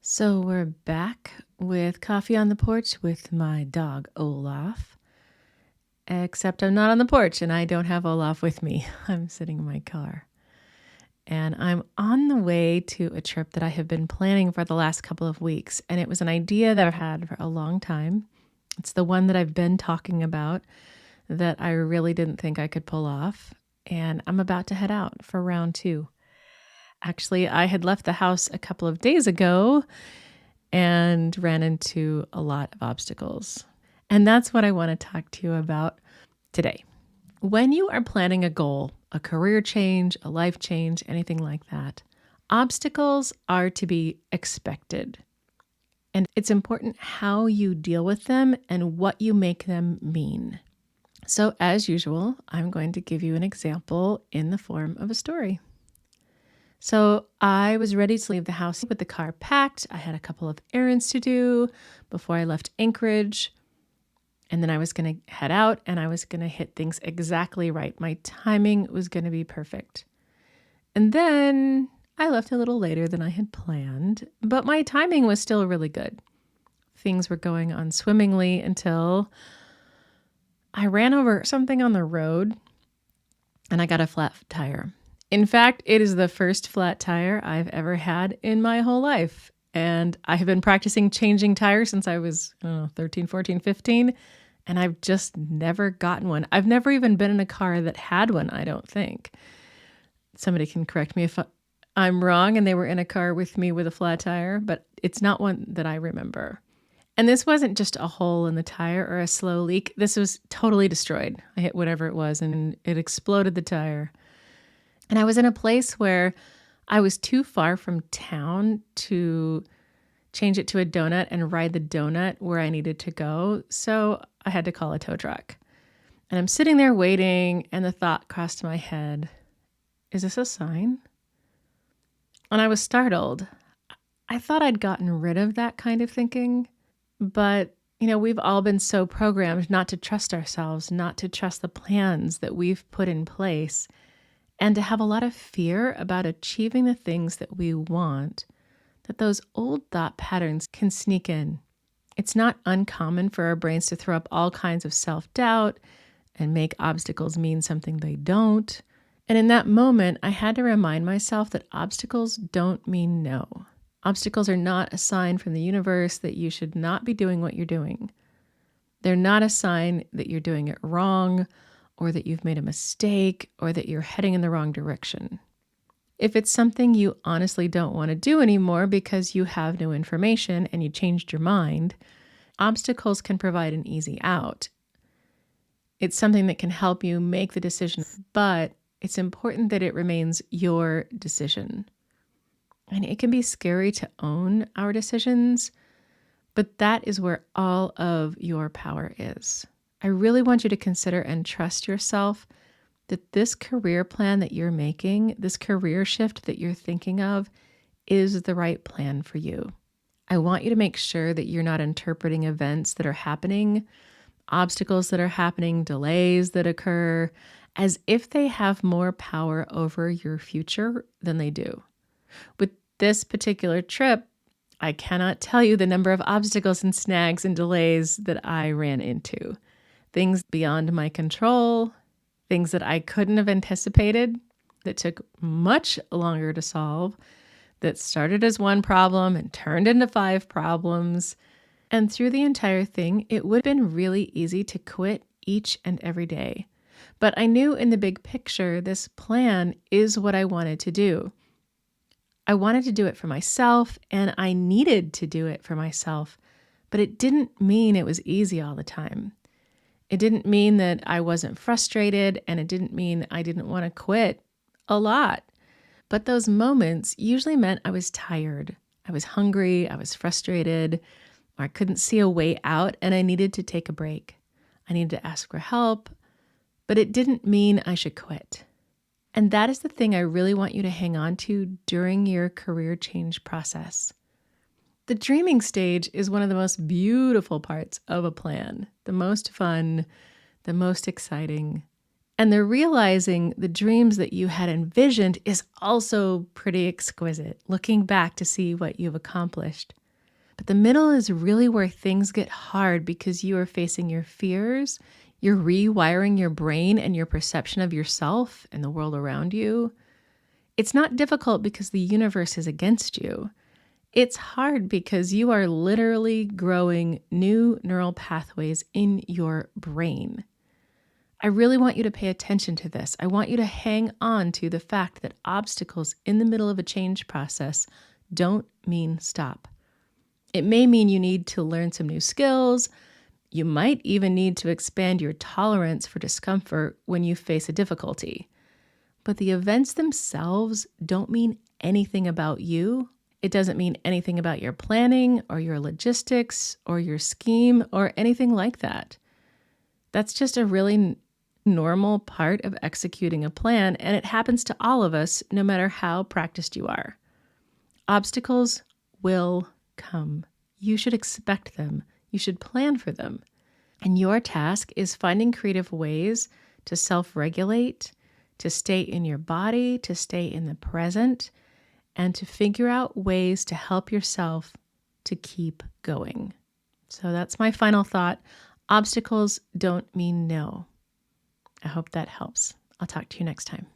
So we're back with coffee on the porch with my dog Olaf. Except I'm not on the porch and I don't have Olaf with me. I'm sitting in my car. And I'm on the way to a trip that I have been planning for the last couple of weeks. And it was an idea that I've had for a long time. It's the one that I've been talking about that I really didn't think I could pull off. And I'm about to head out for round two. Actually, I had left the house a couple of days ago and ran into a lot of obstacles. And that's what I want to talk to you about today. When you are planning a goal, a career change, a life change, anything like that, obstacles are to be expected. And it's important how you deal with them and what you make them mean. So, as usual, I'm going to give you an example in the form of a story. So I was ready to leave the house with the car packed. I had a couple of errands to do before I left Anchorage. And then I was going to head out and I was going to hit things exactly right. My timing was going to be perfect. And then I left a little later than I had planned, but my timing was still really good. Things were going on swimmingly until I ran over something on the road and I got a flat tire. In fact, it is the first flat tire I've ever had in my whole life. And I have been practicing changing tires since I was 13, 14, 15, and I've just never gotten one. I've never even been in a car that had one, I don't think. Somebody can correct me if I'm wrong and they were in a car with me with a flat tire, but it's not one that I remember. And this wasn't just a hole in the tire or a slow leak. This was totally destroyed. I hit whatever it was and it exploded the tire. And I was in a place where I was too far from town to change it to a donut and ride the donut where I needed to go. So I had to call a tow truck. And I'm sitting there waiting, and the thought crossed my head, is this a sign? And I was startled. I thought I'd gotten rid of that kind of thinking, but we've all been so programmed not to trust ourselves, not to trust the plans that we've put in place, and to have a lot of fear about achieving the things that we want, that those old thought patterns can sneak in. It's not uncommon for our brains to throw up all kinds of self-doubt and make obstacles mean something they don't. And in that moment, I had to remind myself that obstacles don't mean no. Obstacles are not a sign from the universe that you should not be doing what you're doing. They're not a sign that you're doing it wrong, or that you've made a mistake, or that you're heading in the wrong direction. If it's something you honestly don't want to do anymore because you have new information and you changed your mind, obstacles can provide an easy out. It's something that can help you make the decision, but it's important that it remains your decision. And it can be scary to own our decisions, but that is where all of your power is. I really want you to consider and trust yourself that this career plan that you're making, this career shift that you're thinking of, is the right plan for you. I want you to make sure that you're not interpreting events that are happening, obstacles that are happening, delays that occur, as if they have more power over your future than they do. With this particular trip, I cannot tell you the number of obstacles and snags and delays that I ran into. Things beyond my control, things that I couldn't have anticipated, that took much longer to solve, that started as one problem and turned into 5 problems. And through the entire thing, it would have been really easy to quit each and every day. But I knew in the big picture, this plan is what I wanted to do. I wanted to do it for myself, and I needed to do it for myself, but it didn't mean it was easy all the time. It didn't mean that I wasn't frustrated, and it didn't mean I didn't want to quit a lot. But those moments usually meant I was tired. I was hungry, I was frustrated, or I couldn't see a way out, and I needed to take a break. I needed to ask for help, but it didn't mean I should quit. And that is the thing I really want you to hang on to during your career change process. The dreaming stage is one of the most beautiful parts of a plan, the most fun, the most exciting. And the realizing the dreams that you had envisioned is also pretty exquisite, looking back to see what you've accomplished. But the middle is really where things get hard because you are facing your fears, you're rewiring your brain and your perception of yourself and the world around you. It's not difficult because the universe is against you. It's hard because you are literally growing new neural pathways in your brain. I really want you to pay attention to this. I want you to hang on to the fact that obstacles in the middle of a change process don't mean stop. It may mean you need to learn some new skills. You might even need to expand your tolerance for discomfort when you face a difficulty. But the events themselves don't mean anything about you. It doesn't mean anything about your planning or your logistics or your scheme or anything like that. That's just a really normal part of executing a plan, and it happens to all of us, no matter how practiced you are. Obstacles will come. You should expect them. You should plan for them. And your task is finding creative ways to self-regulate, to stay in your body, to stay in the present, and to figure out ways to help yourself to keep going. So that's my final thought. Obstacles don't mean no. I hope that helps. I'll talk to you next time.